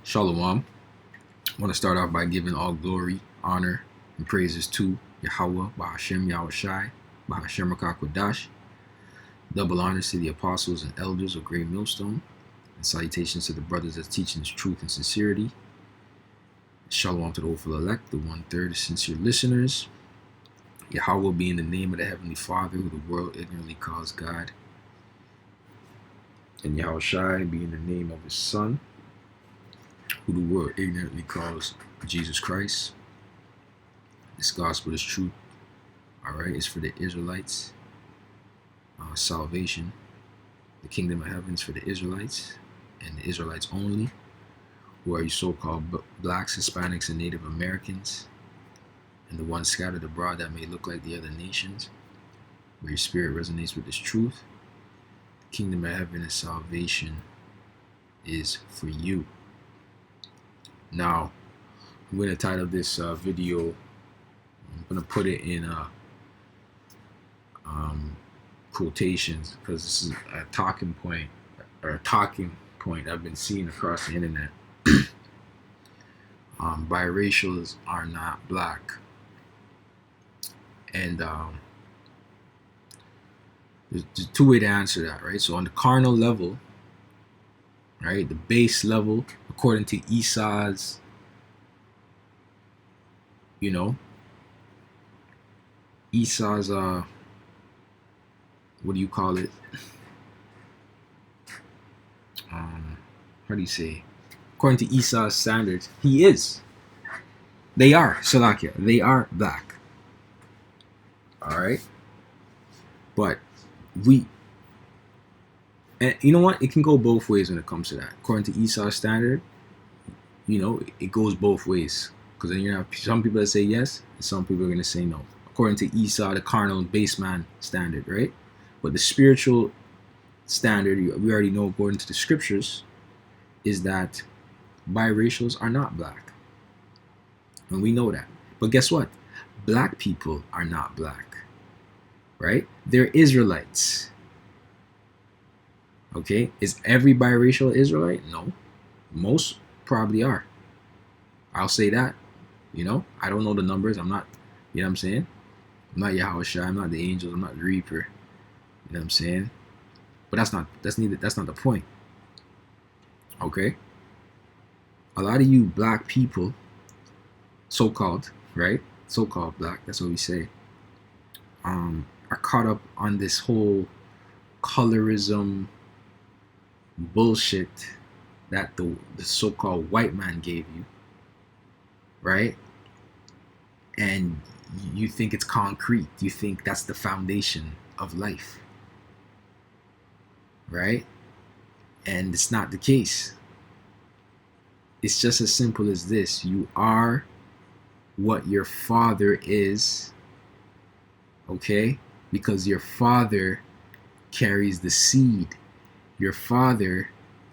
Shalom. I want to start off by giving all glory, honor, and praises to Yahweh, Bahashem, Yahushai, Bahashem Rakakwadash. Double honors to the apostles and elders of Great Millstone, and salutations to the brothers that teach in truth and sincerity. Shalom to the bLaCk, the 1/3 of sincere listeners. Yahweh being the name of the Heavenly Father, who the world ignorantly calls God, and Yahushai being the name of His Son, who the world ignorantly calls Jesus Christ. This gospel is true. Alright, it's for the Israelites. Salvation. The kingdom of heaven is for the Israelites, and the Israelites only, who are you so-called blacks, Hispanics, and Native Americans, and the ones scattered abroad that may look like the other nations, where your spirit resonates with this truth. The kingdom of heaven and salvation is for you. Now, I'm going to title this video, I'm going to put it in quotations, because this is a talking point I've been seeing across the internet. Biracials are not black. And there's two ways to answer that, right? So on the carnal level, right, the base level, according to Esau's, Esau's, what do you call it? How do you say? According to Esau's standards, they are black. Alright? But and you know what? It can go both ways when it comes to that. According to Esau's standard, it goes both ways. Because then you have some people that say yes, and some people are going to say no. According to Esau, the carnal baseman standard, right? But the spiritual standard, we already know according to the scriptures, is that biracials are not black. And we know that. But guess what? Black people are not black. Right? They're Israelites. Okay? Is every biracial Israelite? No. Most probably are. I'll say that. I don't know the numbers. I'm not, you know what I'm saying? I'm not Yahushua. I'm not the angels. I'm not the Reaper. You know what I'm saying? But that's not the point. Okay? A lot of you black people, so-called, right? So-called black, that's what we say, are caught up on this whole colorism bullshit that the so-called white man gave you, right? And you think it's concrete. You think that's the foundation of life, right? And it's not the case. It's just as simple as this. You are what your father is, okay? Because your father carries the seed. Your father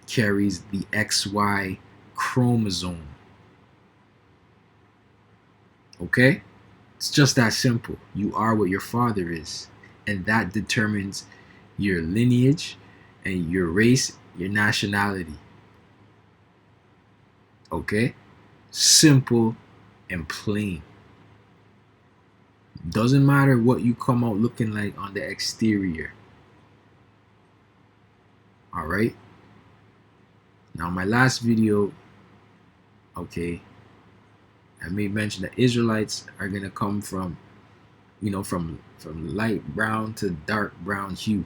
carries the XY chromosome. Okay? It's just that simple. You are what your father is. And that determines your lineage and your race, your nationality. Okay? Simple and plain. Doesn't matter what you come out looking like on the exterior. Alright? Now my last video, okay, I made mention that Israelites are going to come from, from light brown to dark brown hue.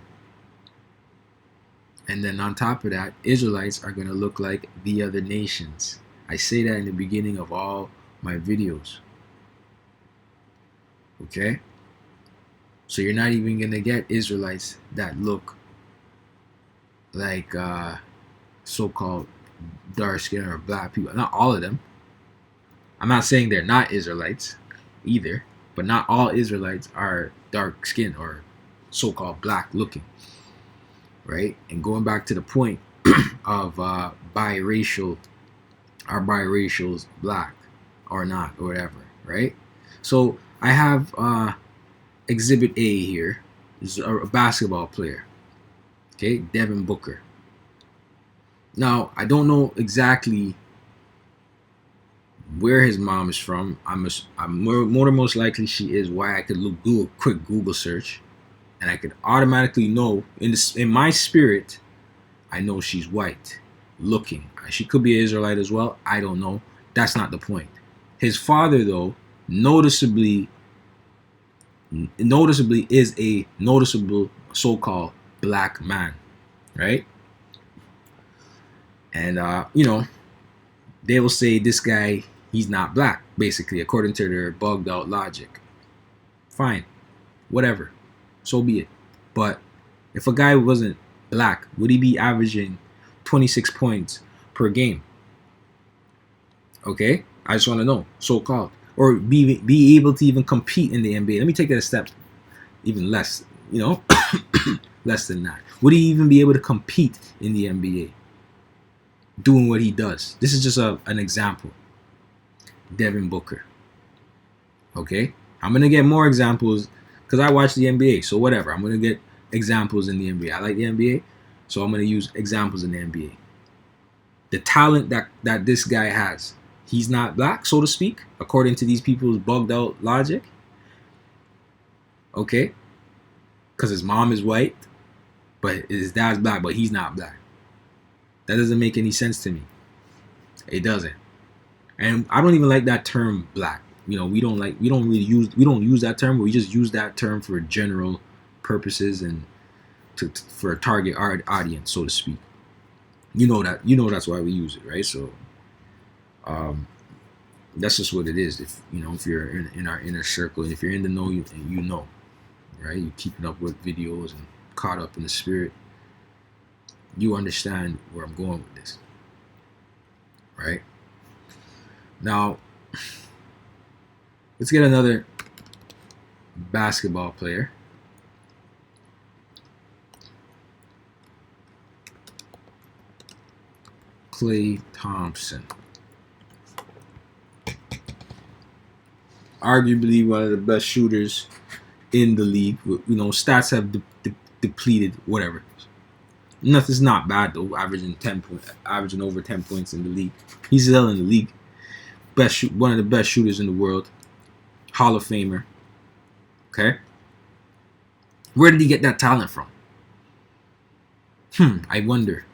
And then on top of that, Israelites are going to look like the other nations. I say that in the beginning of all my videos. Okay? So you're not even going to get Israelites that look like so-called dark skin or black people. Not all of them. I'm not saying they're not Israelites either, but not all Israelites are dark skin or so-called black looking. Right? And going back to the point of biracial, are biracials black or not, or whatever, right? So I have Exhibit A here. This is a basketball player, okay, Devin Booker. Now, I don't know exactly where his mom is from. I'm more than most likely she is. Why I could do a quick Google search, and I could automatically know in my spirit, I know she's white looking. She could be an Israelite as well. I don't know. That's not the point. His father, though, noticeably is a noticeable so-called black man, right? And they will say this guy, he's not black, basically, according to their bugged out logic. Fine, whatever, so be it. But if a guy wasn't black, would he be averaging 26 points per game? Okay, I just want to know, so-called, or be able to even compete in the NBA. Let me take that a step even less, less than that. Would he even be able to compete in the NBA doing what he does? This is just an example. Devin Booker. Okay, I'm gonna get more examples because I watch the NBA, so whatever. I'm gonna get examples in the NBA. I like the NBA, so I'm gonna use examples in the NBA. The talent that this guy has, he's not black, so to speak, according to these people's bugged out logic. Okay, because his mom is white, but his dad's black, but he's not black. That doesn't make any sense to me. It doesn't. And I don't even like that term black. We don't use that term. We just use that term for general purposes and for a target audience, so to speak. That's why we use it, right? So that's just what it is. If you're in our inner circle, and if you're in the know, you know, right? You keeping up with videos and caught up in the spirit, you understand where I'm going with this, right? Now, let's get another basketball player. Klay Thompson. Arguably one of the best shooters in the league. Stats have depleted, whatever. Nothing's not bad though. Averaging over 10 points in the league. He's still in the league. One of the best shooters in the world. Hall of Famer. Okay. Where did he get that talent from? I wonder.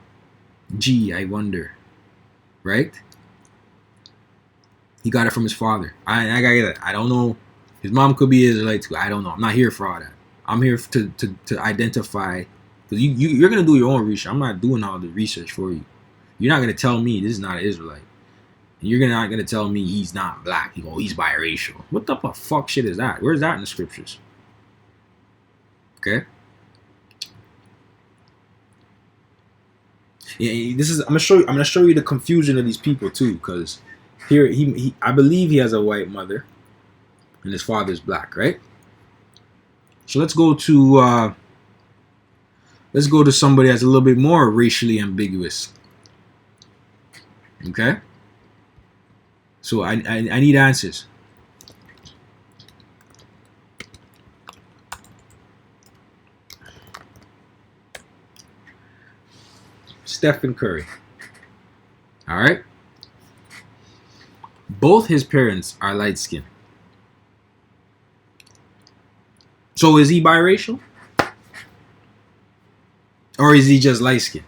I wonder. Right? He got it from his father. I gotta get it. I don't know. His mom could be Israelite too. I don't know. I'm not here for all that. I'm here to identify. Because you're gonna do your own research. I'm not doing all the research for you. You're not gonna tell me this is not an Israelite. And you're not gonna tell me he's not black. He's biracial. What the fuck shit is that? Where's that in the scriptures? Okay. Yeah, I'm gonna show you the confusion of these people too, because here I believe he has a white mother, and his father's black, right? So let's go to somebody that's a little bit more racially ambiguous. Okay. So I need answers. Stephen Curry. All right. Both his parents are light skinned. So is he biracial? Or is he just light skinned?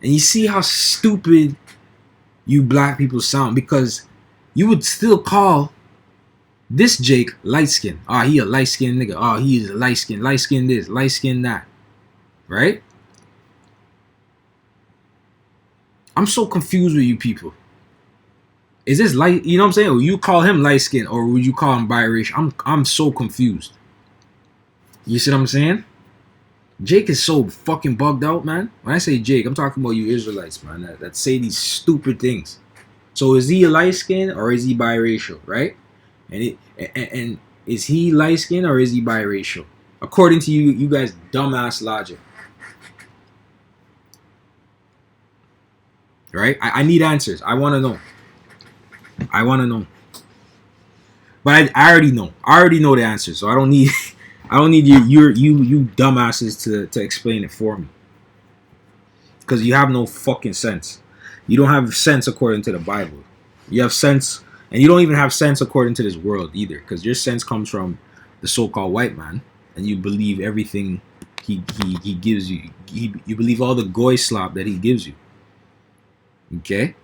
And you see how stupid you black people sound, because you would still call this Jake light skinned. Oh, he a light skinned nigga. Oh, he is a light skinned this, light skinned that. Right? I'm so confused with you people. Is this light? You know what I'm saying? Or you call him light skinned, or would you call him biracial? I'm so confused. You see what I'm saying? Jake is so fucking bugged out, man. When I say Jake, I'm talking about you Israelites, man, that say these stupid things. So is he a light skin or is he biracial, right? And is he light skin or is he biracial? According to you guys' dumbass logic. Right? I need answers. I want to know. But I already know. I already know the answers, so I don't need you dumbasses to explain it for me. Because you have no fucking sense. You don't have sense according to the Bible. You have sense, and you don't even have sense according to this world either, because your sense comes from the so-called white man, and you believe everything he gives you. You believe all the goy slop that he gives you. Okay?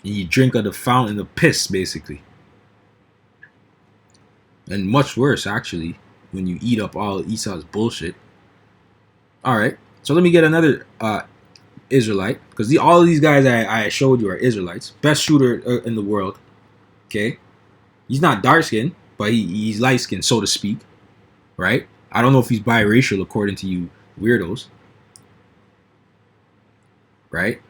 And you drink of the fountain of piss, basically. And much worse, actually, when you eat up all Esau's bullshit. All right. So let me get another Israelite, because all of these guys I showed you are Israelites. Best shooter in the world. Okay. He's not dark skinned, but he's light skinned, so to speak. Right? I don't know if he's biracial according to you weirdos. Right?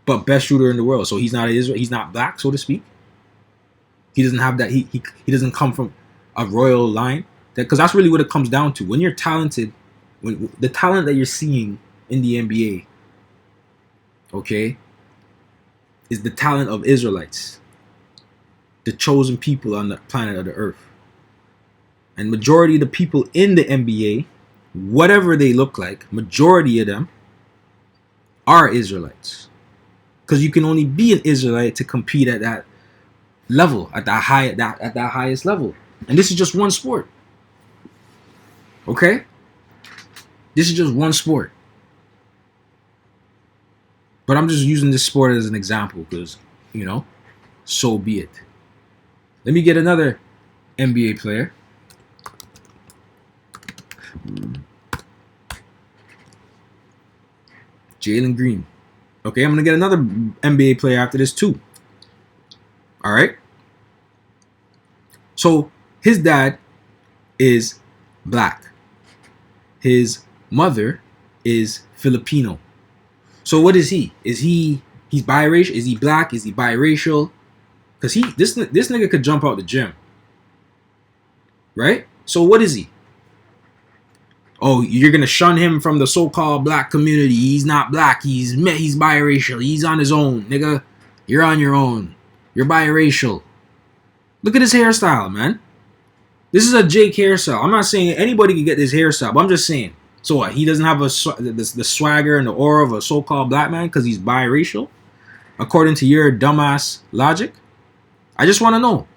But best shooter in the world. So he's not Israel. He's not black, so to speak. He doesn't have that. He doesn't come from a royal line. Because that's really what it comes down to. When you're talented, when the talent that you're seeing in the NBA, okay, is the talent of Israelites, the chosen people on the planet of the earth. And majority of the people in the NBA, whatever they look like, majority of them are Israelites. Because you can only be an Israelite to compete at that level, at that highest level. And this is just one sport. Okay? This is just one sport. But I'm just using this sport as an example because, so be it. Let me get another NBA player. Jalen Green. Okay, I'm going to get another NBA player after this too. All right? So, his dad is black. His mother is Filipino. So what is he? He's biracial? Is he black? Is he biracial? Because this nigga could jump out the gym. Right? So what is he? Oh, you're gonna shun him from the so-called black community. He's not black. He's biracial. He's on his own, nigga. You're on your own. You're biracial. Look at his hairstyle, man. This is a Jake hairstyle. I'm not saying anybody can get this hairstyle, but I'm just saying. So what? He doesn't have the swagger and the aura of a so-called black man because he's biracial, according to your dumbass logic. I just want to know.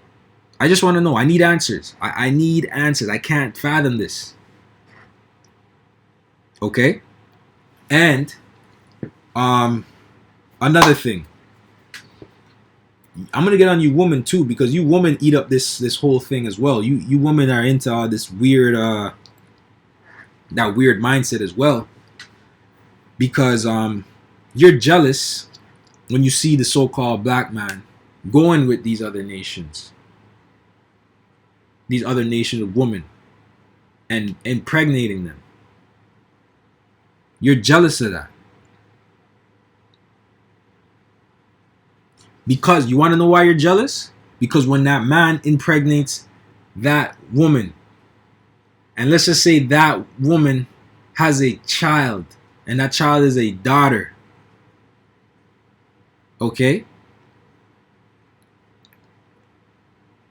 I need answers. I need answers. I can't fathom this. Okay? And another thing. I'm gonna get on you women too, because you women eat up this whole thing as well. You women are into all this weird that weird mindset as well. Because you're jealous when you see the so-called black man going with these other nations of women and impregnating them. You're jealous of that. Because you want to know why you're jealous? Because when that man impregnates that woman, and let's just say that woman has a child, and that child is a daughter, okay?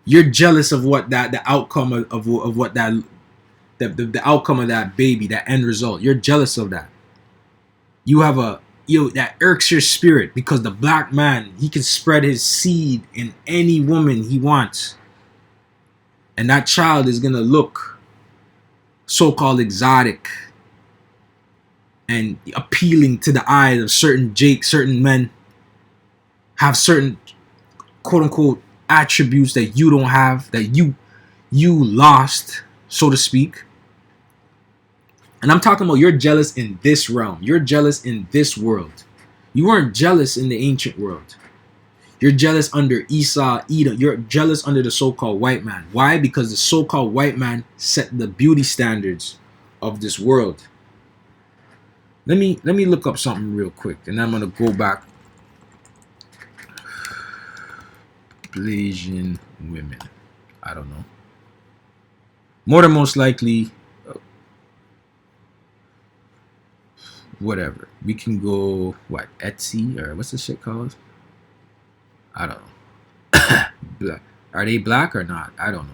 You're jealous of what the outcome of what that the outcome of that baby, that end result. You're jealous of that. You have that irks your spirit because the black man, he can spread his seed in any woman he wants. And that child is going to look so-called exotic and appealing to the eyes of certain men, have certain quote-unquote attributes that you don't have, that you lost, so to speak. And I'm talking about you're jealous in this realm. You're jealous in this world. You weren't jealous in the ancient world. You're jealous under Esau, Edom. You're jealous under the so-called white man. Why? Because the so-called white man set the beauty standards of this world. Let me look up something real quick, and I'm gonna go back. Blasian women. I don't know. More than most likely, whatever. We can go, Etsy, or what's this shit called? I don't know. Black. Are they black or not? I don't know.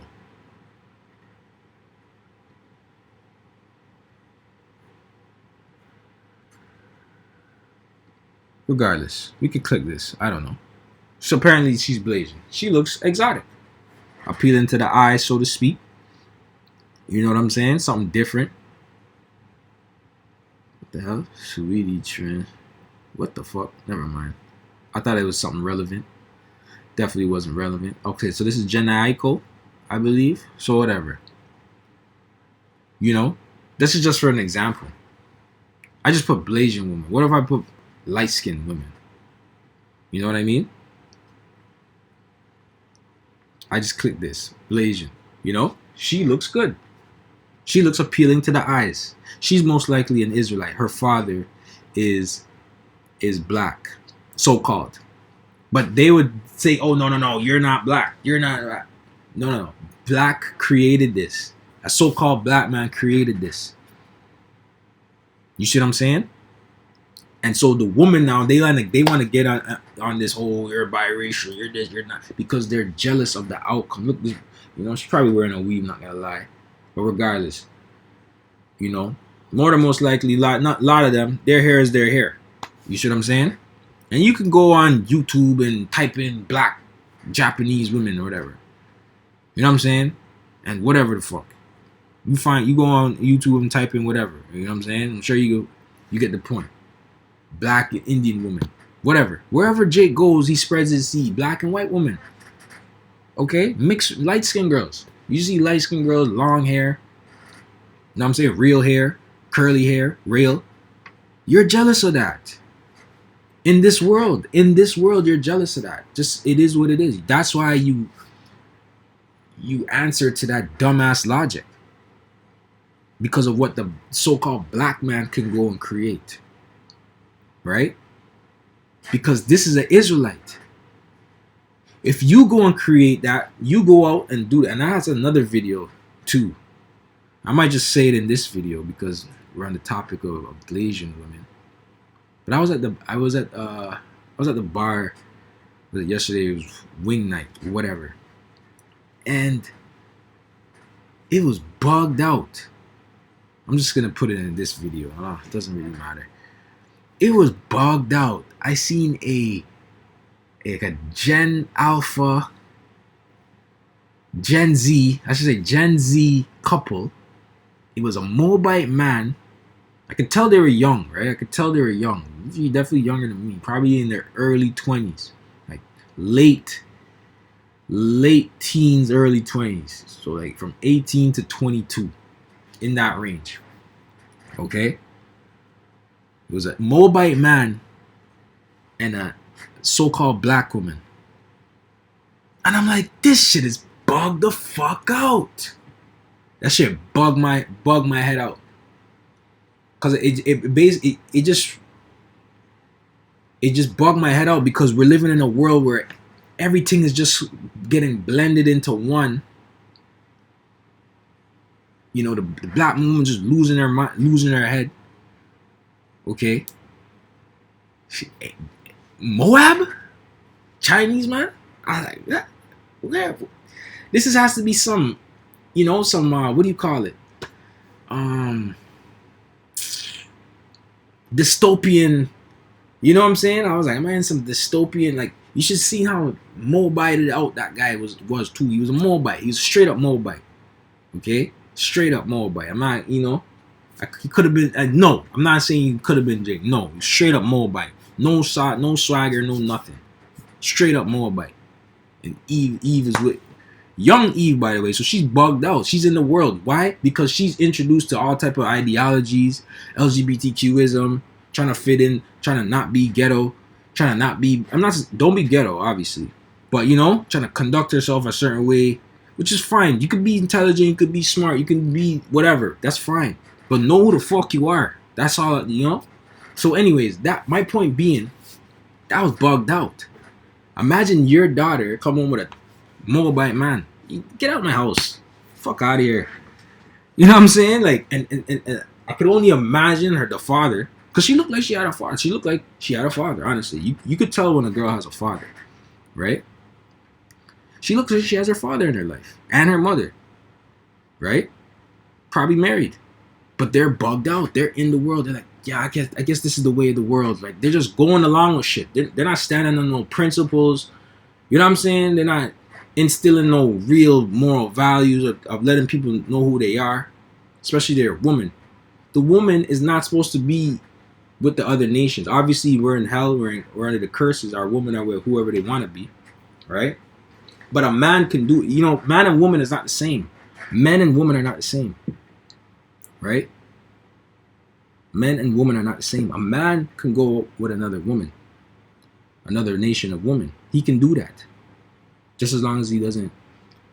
Regardless, we could click this. I don't know. So apparently she's blazing. She looks exotic, appealing to the eyes, so to speak. You know what I'm saying? Something different. What the hell? Sweetie trend. What the fuck? Never mind. I thought it was something relevant. Definitely wasn't relevant. Okay, so this is Aiko, I believe. So whatever. You know, this is just for an example. I just put Blasian woman. What if I put light-skinned women? You know what I mean? I just click this. Blasian. You know? She looks good. She looks appealing to the eyes. She's most likely an Israelite. Her father is black. So-called. But they would say, oh, no, you're not black. You're not black. No. Black created this. A so-called black man created this. You see what I'm saying? And so the woman now, they want to get on this whole, you're biracial, you're this, you're not, because they're jealous of the outcome. Look, you know, she's probably wearing a weave, not gonna lie. But regardless, you know, more than most likely, not a lot of them, their hair is their hair. You see what I'm saying? And you can go on YouTube and type in black Japanese women or whatever. You know what I'm saying? And whatever the fuck. You go on YouTube and type in whatever. You know what I'm saying? I'm sure you get the point. Black Indian woman. Whatever. Wherever Jake goes, he spreads his seed. Black and white woman. Okay? Mixed light-skinned girls. You see light-skinned girls, long hair. You know what I'm saying? Real hair. Curly hair. Real. You're jealous of that. In this world, you're jealous of that. Just, it is what it is. That's why you answer to that dumbass logic. Because of what the so-called black man can go and create. Right? Because this is an Israelite. If you go and create that, you go out and do that. And that's another video too. I might just say it in this video because we're on the topic of Blasian women. But I was at the bar yesterday. It was wing night, whatever. And it was bugged out. I'm just gonna put it in this video. It doesn't really matter. It was bugged out. I seen a Gen Z couple. It was a Moabite man. I could tell they were young, right? I could tell they were young. Definitely younger than me. Probably in their early 20s. Like late teens, early 20s. So like from 18 to 22. In that range. Okay? It was a Moabite man and a so-called black woman. And I'm like, this shit is bugged the fuck out. That shit bugged my head out. Cause it just bugged my head out because we're living in a world where everything is just getting blended into one. You know, the black woman just losing their mind, losing their head. Okay. Moab? Chinese man? I like that. Where? This has to be some, you know, some what do you call it? Dystopian. You know what I'm saying? I was like, man, some dystopian. Like, you should see how Moabited out that guy was too. He was a Moabite. He was a straight up Moabite. Okay. Straight up Moabite. I'm not, you know, he could have been. No, I'm not saying he could have been Jake. No, straight up Moabite. No swagger, no nothing. Straight up Moabite. And Eve is with young Eve, by the way. So she's bugged out. She's in the world. Why? Because she's introduced to all type of ideologies, LGBTQism, trying to fit in, trying to not be ghetto, trying to not be. Don't be ghetto, obviously, but you know, trying to conduct herself a certain way. Which is fine. You could be intelligent, you could be smart, you can be whatever. That's fine. But know who the fuck you are. That's all, you know? So anyways, that my point being, that was bugged out. Imagine your daughter come home with a Moabite man. Get out of my house. Fuck out of here. You know what I'm saying? Like, and I could only imagine the father. Because she looked like she had a father. She looked like she had a father, honestly. You could tell when a girl has a father. Right? She looks like she has her father in her life. And her mother. Right? Probably married. But they're bugged out. They're in the world. They're like, yeah, I guess this is the way of the world. Like, they're just going along with shit. They're not standing on no principles. You know what I'm saying? They're not instilling no real moral values of letting people know who they are, especially their woman. The woman is not supposed to be with the other nations. Obviously, we're in hell. We're under the curses. Our women are with whoever they want to be, right? But a man can do. Man and woman is not the same. Men and women are not the same, right? Men and women are not the same. A man can go with another woman, another nation of women. He can do that, just as long as he doesn't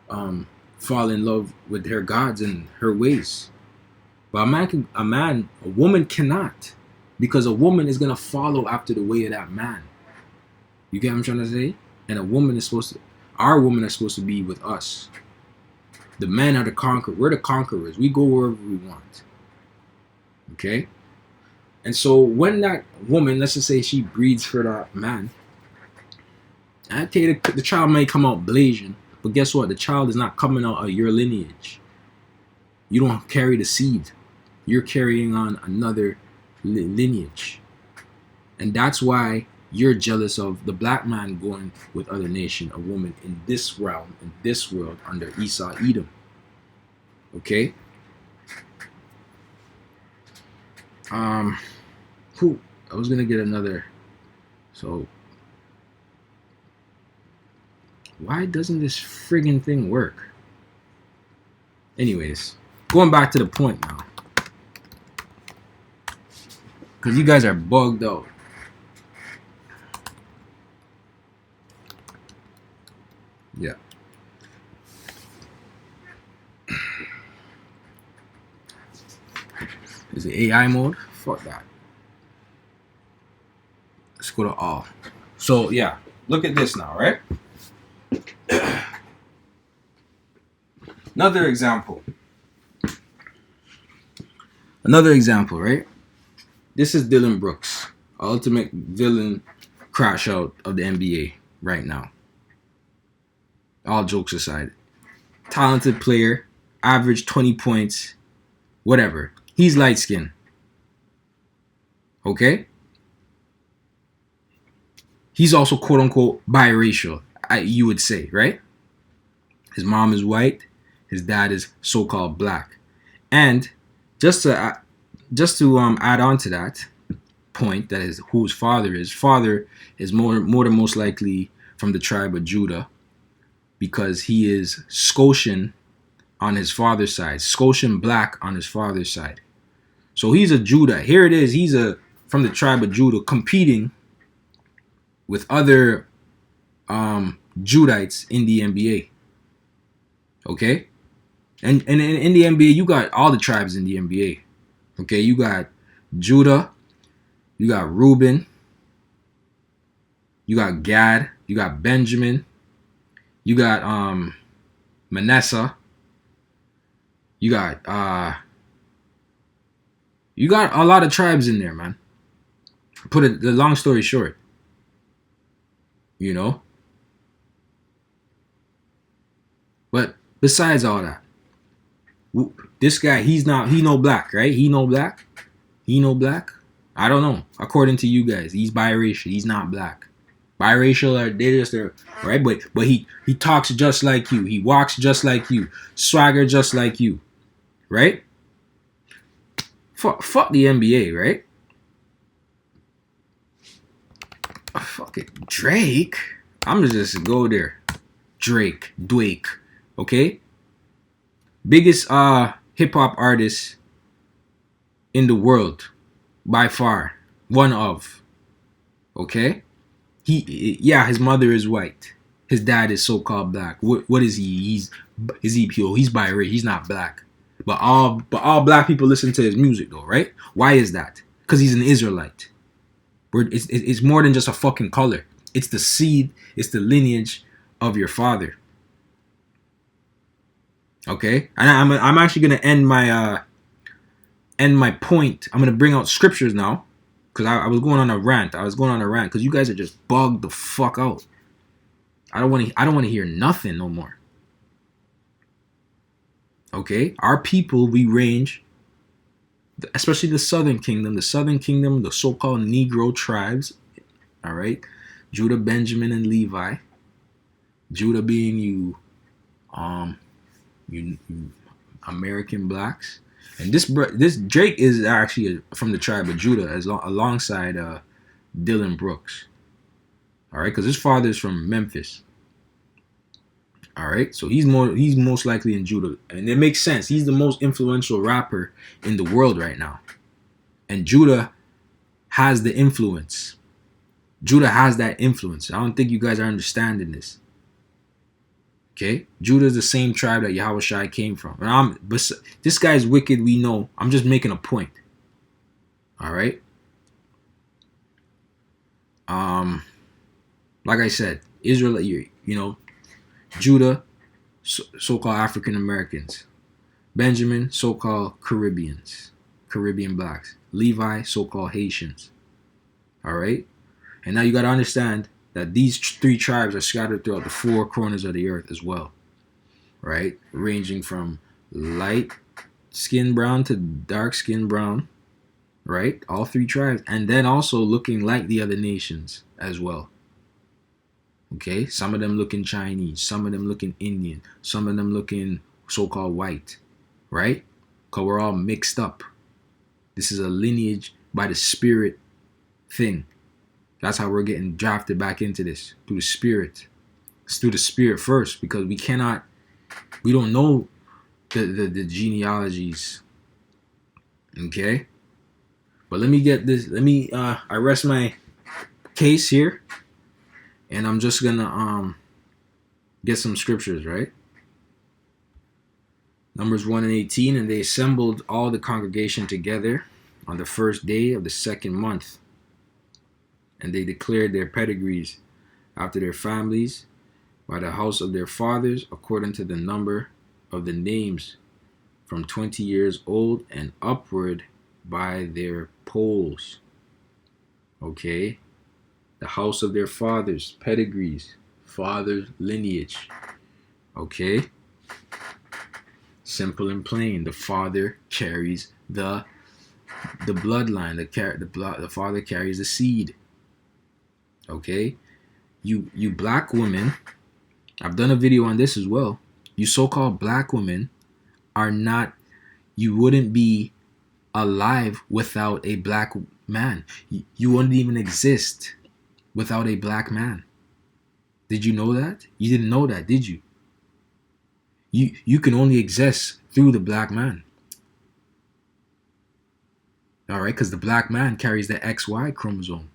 fall in love with her gods and her ways. But a woman cannot, because a woman is gonna follow after the way of that man. You get what I'm trying to say? And our women are supposed to be with us. The men are the conquerors. We're the conquerors. We go wherever we want. Okay? And so when that woman, let's just say she breeds for that man, I tell you, the child may come out blazing, but guess what? The child is not coming out of your lineage. You don't carry the seed. You're carrying on another lineage. And that's why you're jealous of the black man going with other nation, a woman in this realm, in this world, under Esau, Edom. Okay? I was gonna get another. So why doesn't this friggin' thing work? Anyways, going back to the point now, because you guys are bugged out. Yeah. Is it AI mode? Fuck that. Let's go to all. So yeah, look at this now, right? Another example, right? This is Dylan Brooks, ultimate villain crash out of the NBA right now. All jokes aside. Talented player, average 20 points, whatever. He's light skinned. Okay? He's also quote unquote biracial, you would say, right? His mom is white, his dad is so-called black. And just to add on to that point, that is who his father is. Father is more than most likely from the tribe of Judah, because he is Scotian on his father's side, Scotian black on his father's side. So he's a Judah. Here it is. He's from the tribe of Judah, competing with other Judites in the NBA. Okay? And in the NBA, you got all the tribes in the NBA. Okay? You got Judah, you got Reuben, you got Gad, you got Benjamin, you got Manasseh, you got a lot of tribes in there, man. Put it the long story short. You know? But besides all that, this guy, he no black, right? He no black? I don't know. According to you guys, he's biracial. He's not black. Biracial, they're just there, right? But he talks just like you. He walks just like you. Swagger just like you, right? Fuck the NBA, right? Fuck it, Drake. I'm gonna just go there. Drake, okay? Biggest hip hop artist in the world, by far, one of. Okay, his mother is white. His dad is so-called black. What is he? He's pure. He's biracial. He's not black. But all black people listen to his music though, right? Why is that? Because he's an Israelite. It's more than just a fucking color. It's the seed. It's the lineage of your father. Okay, and I'm actually gonna end my point. I'm gonna bring out scriptures now, because I was going on a rant. Because you guys are just bugged the fuck out. I don't want to hear nothing no more. Okay, our people, we range especially the Southern Kingdom, the so-called Negro tribes. All right, Judah, Benjamin, and Levi. Judah being you American blacks, and this Drake is actually from the tribe of Judah, alongside Dylan Brooks. All right, because his father is from Memphis. All right, so he's most likely in Judah, and it makes sense. He's the most influential rapper in the world right now, and Judah has the influence. Judah has that influence. I don't think you guys are understanding this. Okay, Judah is the same tribe that Yahushua came from. But this guy's wicked. We know. I'm just making a point. All right. Like I said, Israel. Judah, so-called African Americans. Benjamin, so-called Caribbean blacks. Levi, so-called Haitians. All right. And now you got to understand that these three tribes are scattered throughout the four corners of the earth as well, right? Ranging from light skin brown to dark skin brown, right? All three tribes. And then also looking like the other nations as well. Okay? Some of them looking Chinese, some of them looking Indian, some of them looking so-called white, right? Because we're all mixed up. This is a lineage by the spirit thing. That's how we're getting drafted back into this, through the spirit. It's through the spirit first, because we don't know the genealogies. Okay? But let me get this, I rest my case here, and I'm just gonna get some scriptures, right? Numbers 1:18, and they assembled all the congregation together on the first day of the second month. And they declared their pedigrees after their families by the house of their fathers, according to the number of the names, from 20 years old and upward, by their polls. Okay? The house of their fathers, pedigrees, father's lineage. Okay? Simple and plain. The father carries the bloodline. The father carries the seed. Okay, you black women, I've done a video on this as well. You so-called black women are not, you wouldn't be alive without a black man. You wouldn't even exist without a black man. Did you know that? You didn't know that, did you? You can only exist through the black man. All right, because the black man carries the XY chromosome.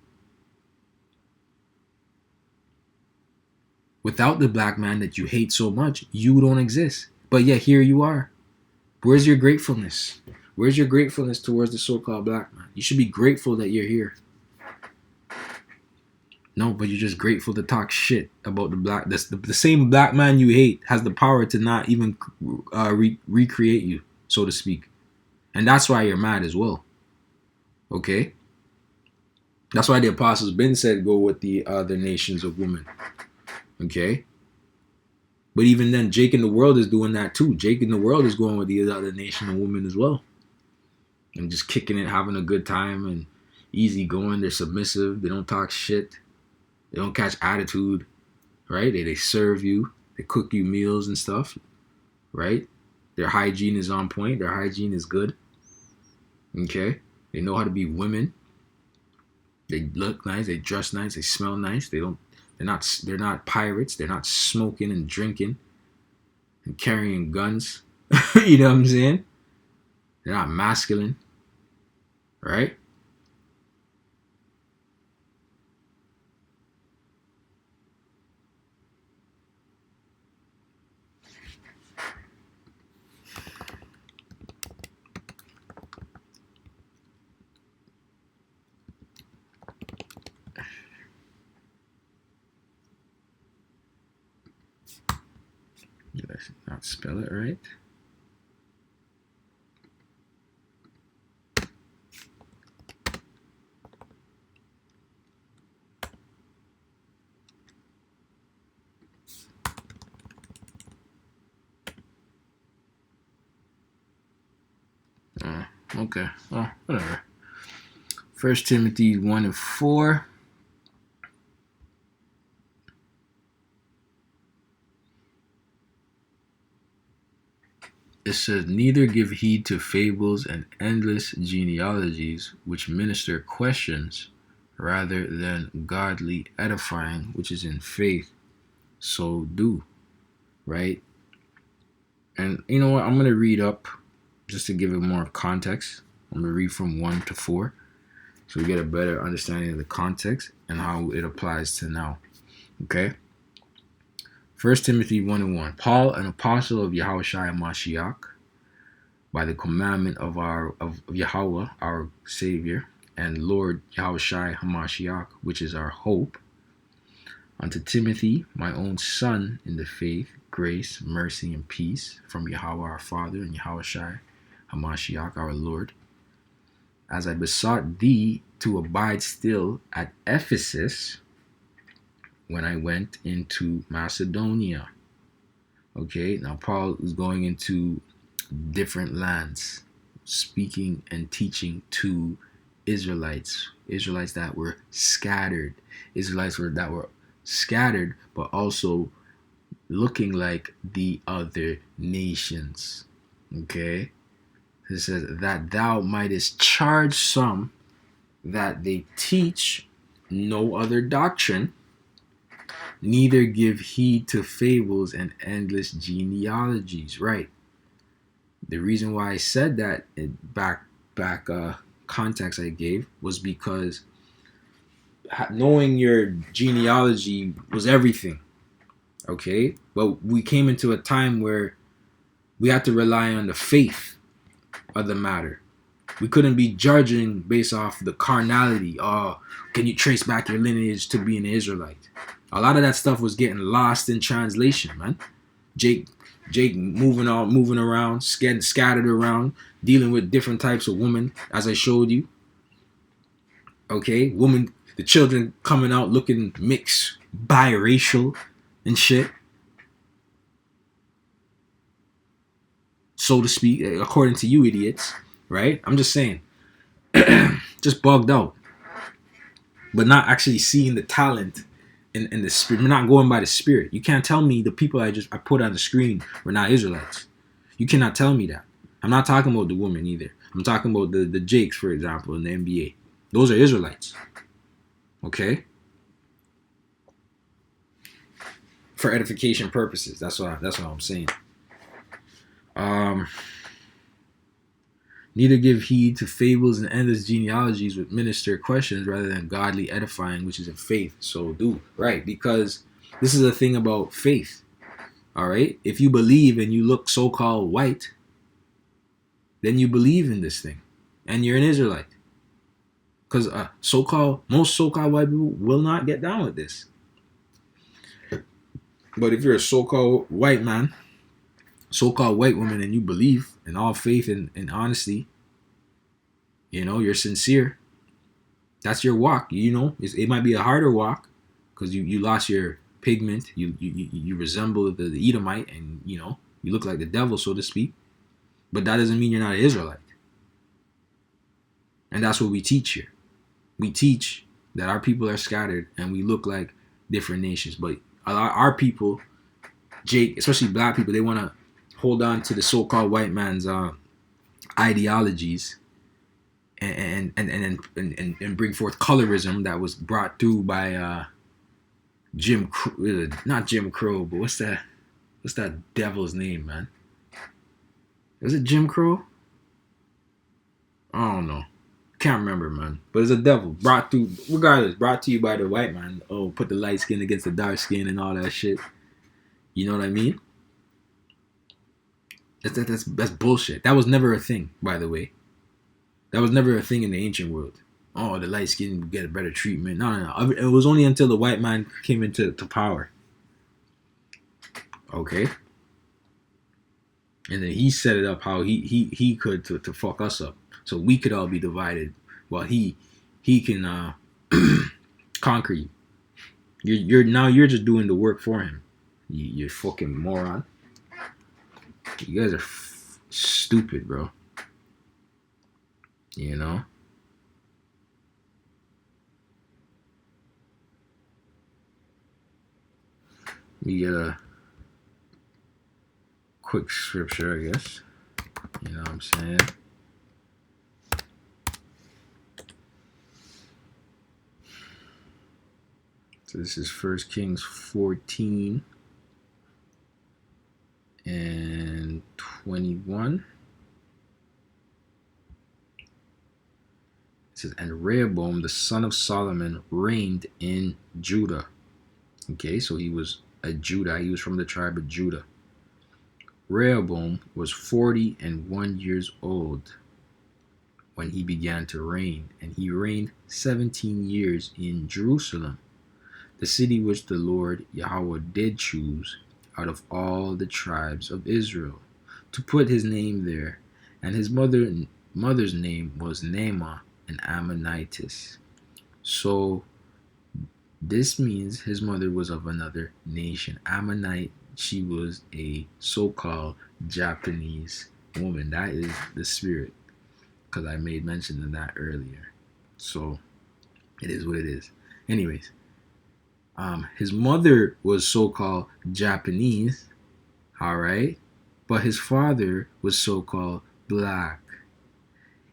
Without the black man that you hate so much, you don't exist. But yet here you are. Where's your gratefulness? Where's your gratefulness towards the so-called black man? You should be grateful that you're here. No, but you're just grateful to talk shit about the black. The same black man you hate has the power to not even recreate you, so to speak. And that's why you're mad as well. Okay? That's why the apostles been said go with the other nations of women. Okay? But even then, Jake in the world is doing that too. Jake in the world is going with the other nation of women as well. And just kicking it, having a good time, and easy going. They're submissive. They don't talk shit. They don't catch attitude. Right? They serve you. They cook you meals and stuff. Right? Their hygiene is on point. Their hygiene is good. Okay? They know how to be women. They look nice. They dress nice. They smell nice. They're not pirates. They're not smoking and drinking and carrying guns. You know what I'm saying? They're not masculine. Right? Did I not spell it right? Okay. Well, whatever. 1 Timothy 1:4. It says, neither give heed to fables and endless genealogies, which minister questions, rather than godly edifying, which is in faith. So do. Right? And you know what? I'm going to read up just to give it more context. I'm going to read from 1 to 4 so we get a better understanding of the context and how it applies to now. Okay? 1 Timothy 1:1. Paul, an apostle of Yahushua Mashiach, by the commandment of Yahweh, our Savior, and Lord Yahushua Hamashiach, which is our hope, unto Timothy, my own son in the faith, grace, mercy, and peace from Yahweh our Father and Yahushua Hamashiach our Lord, as I besought thee to abide still at Ephesus when I went into Macedonia. Okay, now Paul is going into different lands, speaking and teaching to Israelites that were scattered, that were scattered, but also looking like the other nations. Okay, it says that thou mightest charge some that they teach no other doctrine, neither give heed to fables and endless genealogies. Right. The reason why I said that back context I gave was because knowing your genealogy was everything. Okay, but we came into a time where we had to rely on the faith of the matter. We couldn't be judging based off the carnality. Oh, can you trace back your lineage to being an Israelite? A lot of that stuff was getting lost in translation, man. Jake moving around, scattered around, dealing with different types of women, as I showed you. Okay, the children coming out looking mixed, biracial and shit, so to speak, according to you idiots, right? I'm just saying, just bugged out, but not actually seeing the talent in the spirit. We're not going by the spirit. You can't tell me the people I put on the screen were not Israelites. You cannot tell me that. I'm not talking about the women either. I'm talking about the Jakes, for example, in the NBA. Those are Israelites. Okay? For edification purposes. That's what I'm saying. Neither give heed to fables and endless genealogies which minister questions rather than godly edifying, which is in faith. So do. Right, because this is the thing about faith. All right? If you believe and you look so-called white, then you believe in this thing. And you're an Israelite. Because most so-called white people will not get down with this. But if you're a so-called white man, so-called white woman, and you believe in all faith and honesty, you're sincere, that's your walk. It might be a harder walk because you lost your pigment. You resemble the Edomite, and you look like the devil, so to speak. But that doesn't mean you're not an Israelite. And that's what we teach here. We teach that our people are scattered and we look like different nations. But our people, Jake, especially black people, they want to hold on to the so-called white man's ideologies and bring forth colorism that was brought through by not Jim Crow, but what's that devil's name, man? Is it Jim Crow? I don't know. Can't remember, man. But it's a devil brought to you by the white man. Oh, put the light skin against the dark skin and all that shit. You know what I mean? That's bullshit. That was never a thing, by the way. That was never a thing in the ancient world. Oh, the light skin get a better treatment. No. It was only until the white man came into power. Okay. And then he set it up how he could to fuck us up, so we could all be divided, while he can conquer you. You're just doing the work for him. You fucking moron. You guys are stupid, bro. You know, we get a quick scripture, I guess. You know what I'm saying? So this is 1 Kings 14 and 21. It says, and Rehoboam, the son of Solomon, reigned in Judah. Okay, so he was a Judah. He was from the tribe of Judah. Rehoboam was 41 years old when he began to reign, and he reigned 17 years in Jerusalem, the city which the Lord Yahweh did choose out of all the tribes of Israel, to put his name there. And his mother's name was Naamah, an Ammonitess. So this means his mother was of another nation. Ammonite, she was a so-called Japanese woman. That is the spirit, because I made mention of that earlier. So it is what it is. Anyways, his mother was so-called Japanese, all right, but his father was so-called black.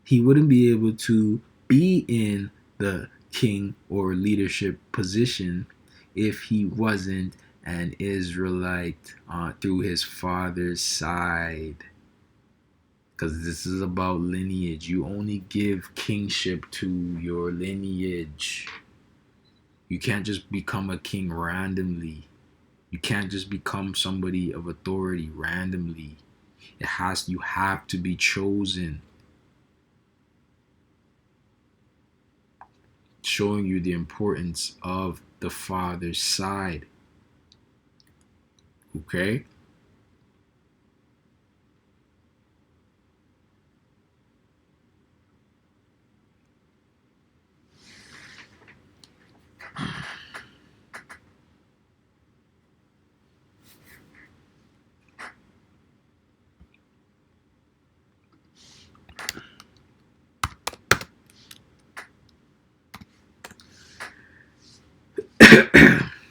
He wouldn't be able to be in the king or leadership position if he wasn't an Israelite through his father's side. Because this is about lineage. You only give kingship to your lineage. You can't just become a king randomly. You can't just become somebody of authority randomly. You have to be chosen. Showing you the importance of the father's side. Okay?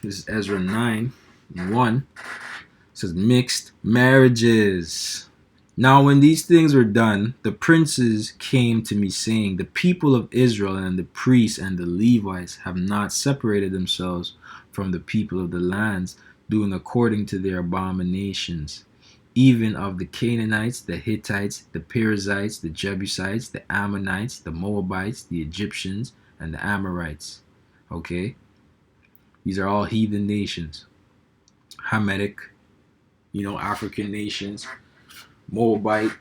This is Ezra 9:1. It says mixed marriages. Now when these things were done, the princes came to me saying, the people of Israel and the priests and the Levites have not separated themselves from the people of the lands, doing according to their abominations, even of the Canaanites, the Hittites, the Perizzites, the Jebusites, the Ammonites, the Moabites, the Egyptians, and the Amorites. Okay? These are all heathen nations. Hamitic, African nations, Moabite,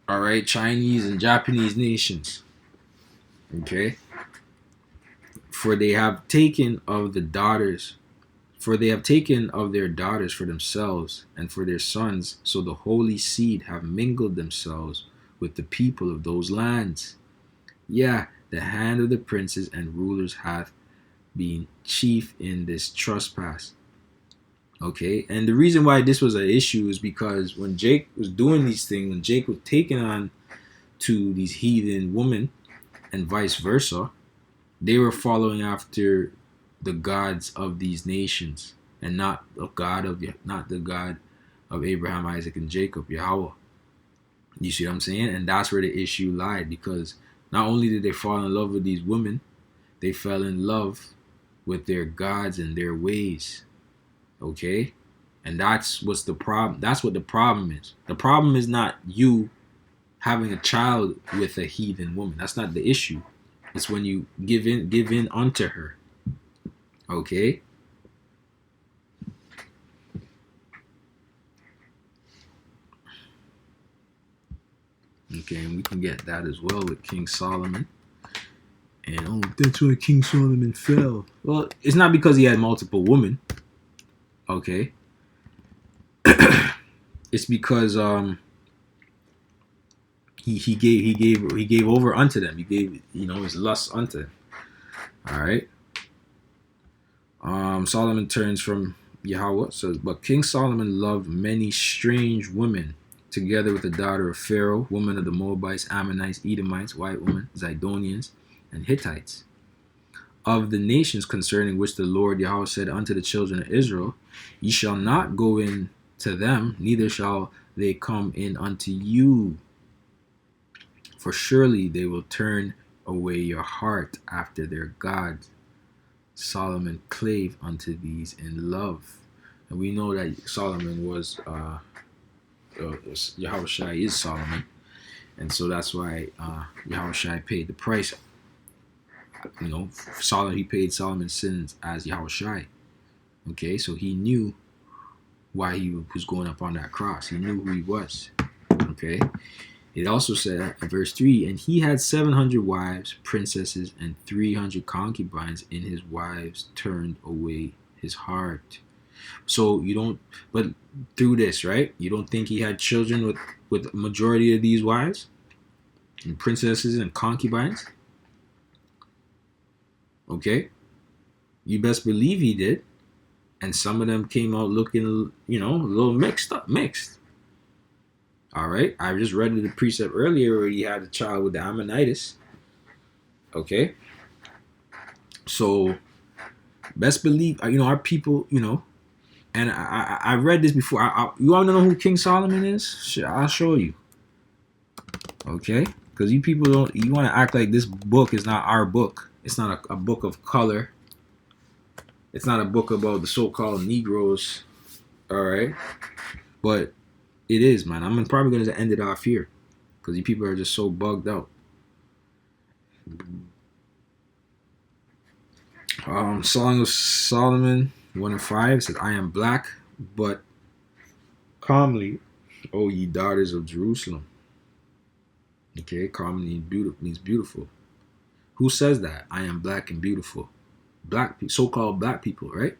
all right, Chinese and Japanese nations. Okay? For they have taken of their daughters for themselves and for their sons, so the holy seed have mingled themselves with the people of those lands. Yeah, the hand of the princes and rulers hath been chief in this trespass. Okay, and the reason why this was an issue is because when Jake was doing these things, when Jake was taking on to these heathen women and vice versa, they were following after the gods of these nations and not the God of Abraham, Isaac, and Jacob, Yahweh. You see what I'm saying? And that's where the issue lied, because not only did they fall in love with these women, they fell in love with their gods and their ways. Okay? And that's what's the problem. That's what the problem is. The problem is not you having a child with a heathen woman. That's not the issue. It's when you give in unto her. Okay? Okay, and we can get that as well with King Solomon. And that's why King Solomon fell. Well, it's not because he had multiple women. Okay? It's because he gave over unto them. He gave his lust unto them. All right. Solomon turns from Yahweh, says, but King Solomon loved many strange women together with the daughter of Pharaoh, woman of the Moabites, Ammonites, Edomites, white women, Zidonians, and Hittites. Of the nations concerning which the Lord Yahweh said unto the children of Israel, Ye shall not go in to them, neither shall they come in unto you. For surely they will turn away your heart after their gods. Solomon clave unto these in love. And we know that Solomon was, Yahushua is Solomon. And so that's why Yahushua paid the price. You know, he paid Solomon's sins as Yahushua. Okay, so he knew why he was going up on that cross. He knew who he was. Okay. It also said in verse 3, and he had 700 wives, princesses, and 300 concubines, and his wives turned away his heart. So you don't, but through this, right? You don't think he had children with a majority of these wives and princesses and concubines? Okay. You best believe he did. And some of them came out looking, you know, a little mixed. All right. I just read the precept earlier where he had a child with the Ammonitis. Okay. So best believe, you know, our people, you know, and I read this before. You want to know who King Solomon is? Sure, I'll show you. Okay. Because you people don't, you want to act like this book is not our book. It's not a book of color. It's not a book about the so-called Negroes. All right. But it is, man. I'm probably going to end it off here because you people are just so bugged out. Song of Solomon 1:5 says, I am black, but calmly, O ye daughters of Jerusalem. Okay, calmly means beautiful. Who says that? I am black and beautiful. Black people, so-called black people, right?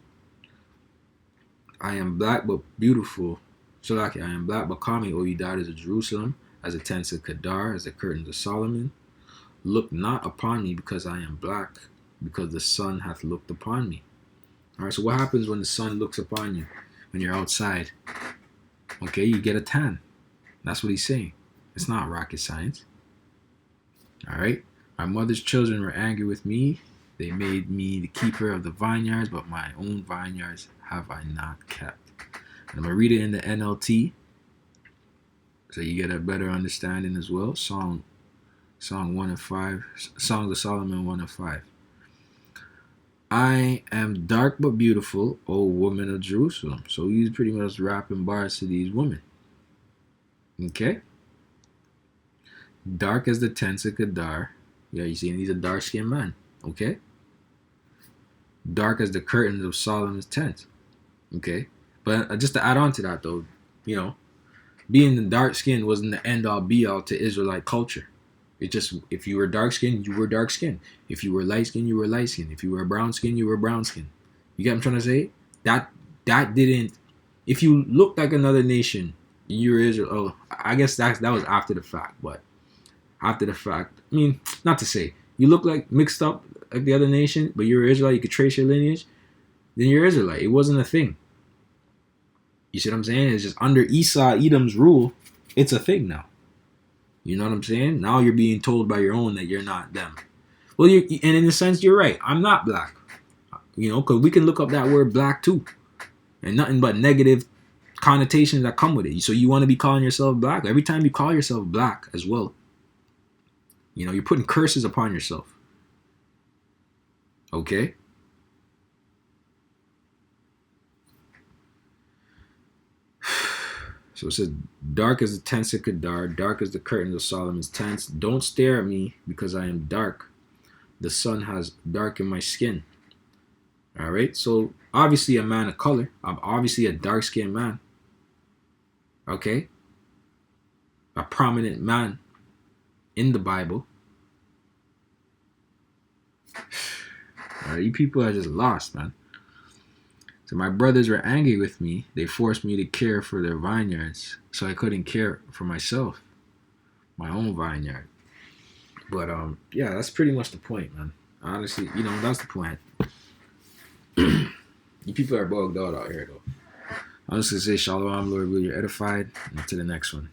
I am black but beautiful. So like I am black but calmly, O ye daughters of Jerusalem, as the tents of Kedar, as the curtains of Solomon. Look not upon me because I am black, because the sun hath looked upon me. All right, so what happens when the sun looks upon you when you're outside? Okay, you get a tan. That's what he's saying. It's not rocket science. All right, my mother's children were angry with me. They made me the keeper of the vineyards, but my own vineyards have I not kept. And I'm going to read it in the NLT so you get a better understanding as well. Song 1:5, Songs of Solomon 1:5. I am dark but beautiful, O woman of Jerusalem. So he's pretty much rapping bars to these women. Okay? Dark as the tents of Kedar. Yeah, you see, he's a dark-skinned man. Okay? Dark as the curtains of Solomon's tent. Okay? But just to add on to that, though, you know, being the dark skin wasn't the end all be all to Israelite culture. It just, if you were dark skinned, you were dark skinned. If you were light skinned, you were light skinned. If you were brown skinned, you were brown skinned. You get what I'm trying to say? That didn't. If you looked like another nation, you were Israel. Oh, I guess that was after the fact. But after the fact, I mean, not to say you look like mixed up like the other nation, but you're Israelite. You could trace your lineage. Then you're Israelite. It wasn't a thing. You see what I'm saying? It's just under Esau, Edom's rule, it's a thing now. You know what I'm saying? Now you're being told by your own that you're not them. Well, and in a sense, you're right. I'm not black. You know, because we can look up that word black too. And nothing but negative connotations that come with it. So you want to be calling yourself black? Every time you call yourself black as well, you know, you're putting curses upon yourself. Okay? So it says, dark as the tents of Kedar, dark as the curtains of Solomon's tents. Don't stare at me because I am dark. The sun has darkened my skin. All right. So obviously a man of color. I'm obviously a dark-skinned man. Okay. A prominent man in the Bible. All right, you people are just lost, man. So my brothers were angry with me. They forced me to care for their vineyards, so I couldn't care for myself, my own vineyard. But yeah, that's pretty much the point, man. Honestly, you know, that's the point. You people are bugged out here, though. I'm just gonna say shalom, Lord, will you're edified, and to the next one.